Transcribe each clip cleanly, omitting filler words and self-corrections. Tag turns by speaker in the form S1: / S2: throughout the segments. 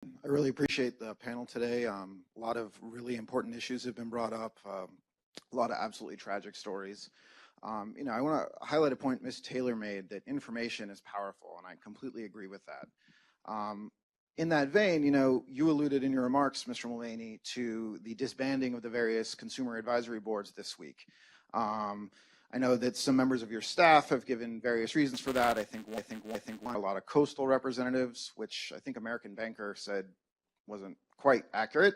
S1: I really appreciate the panel today. A lot of really important issues have been brought up, a lot of absolutely tragic stories. I want to highlight a point Ms. Taylor made, that information is powerful, and I completely agree with that. In that vein, you alluded in your remarks, Mr. Mulvaney, to the disbanding of the various consumer advisory boards this week. I know that some members of your staff have given various reasons for that. I think a lot of coastal representatives, which I think American Banker said wasn't quite accurate.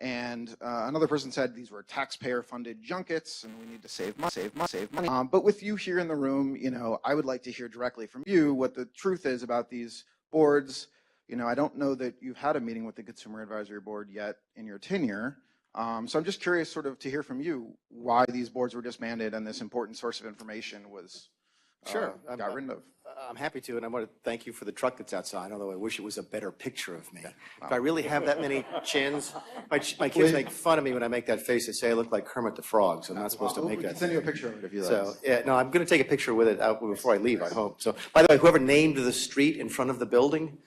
S1: And another person said these were taxpayer-funded junkets, and we need to save money. But with you here in the room, I would like to hear directly from you what the truth is about these boards. I don't know that you've had a meeting with the Consumer Advisory Board yet in your tenure. So I'm just curious sort of to hear from you why these boards were disbanded and this important source of information was got rid of.
S2: I'm happy to, and I want to thank you for the truck that's outside, although I wish it was a better picture of me. If I really have that many chins, my kids make fun of me when I make that face. They say I look like Kermit the Frog, so I'm not supposed to make that.
S1: We can send you a picture of it if you like.
S2: So, yeah, no, I'm going to take a picture with it before I leave, I hope. So, by the way, whoever named the street in front of the building,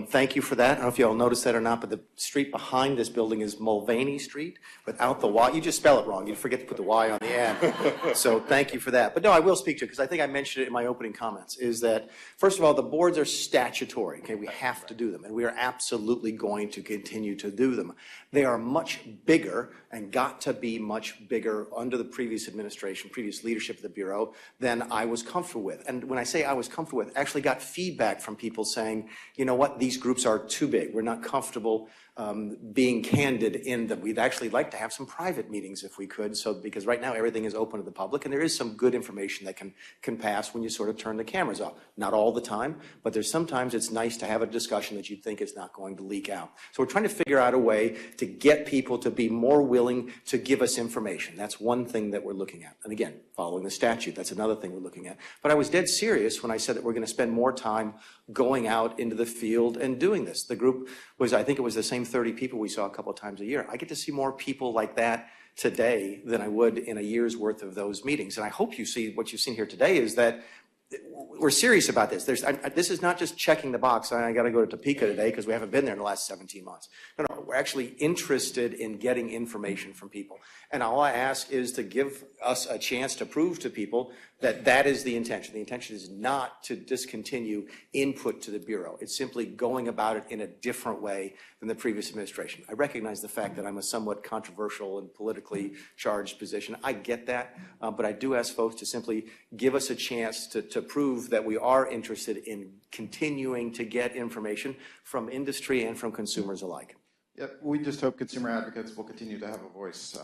S2: thank you for that. I don't know if you all noticed that or not, but the street behind this building is Mulvaney Street without the Y. You just spell it wrong. You forget to put the Y on the end. So thank you for that. But no, I will speak to it because I think I mentioned it in my opening comments, is that, first of all, the boards are statutory. Okay, we have to do them, and we are absolutely going to continue to do them. They are much bigger and got to be much bigger under the previous administration, previous leadership of the Bureau than I was comfortable with. And when I say I was comfortable with, I actually got feedback from people saying, you know what, these groups are too big. We're not comfortable being candid in them. We'd actually like to have some private meetings if we could, because right now everything is open to the public, and there is some good information that can pass when you sort of turn the cameras off. Not all the time, but there's sometimes it's nice to have a discussion that you think is not going to leak out. So we're trying to figure out a way to get people to be more willing to give us information. That's one thing that we're looking at. And again, following the statute, that's another thing we're looking at. But I was dead serious when I said that we're going to spend more time going out into the field and doing this. The group was, I think it was the same 30 people we saw a couple of times a year. I get to see more people like that today than I would in a year's worth of those meetings. And I hope you see what you've seen here today is that we're serious about this. This is not just checking the box. I got to go to Topeka today because we haven't been there in the last 17 months. No, we're actually interested in getting information from people. And all I ask is to give us a chance to prove to people that that is the intention. The intention is not to discontinue input to the Bureau. It's simply going about it in a different way than the previous administration. I recognize the fact that I'm a somewhat controversial and politically charged position. I get that, but I do ask folks to simply give us a chance to prove that we are interested in continuing to get information from industry and from consumers alike.
S1: Yeah, we just hope consumer advocates will continue to have a voice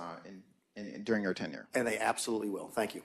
S1: during your tenure.
S2: And they absolutely will. Thank you.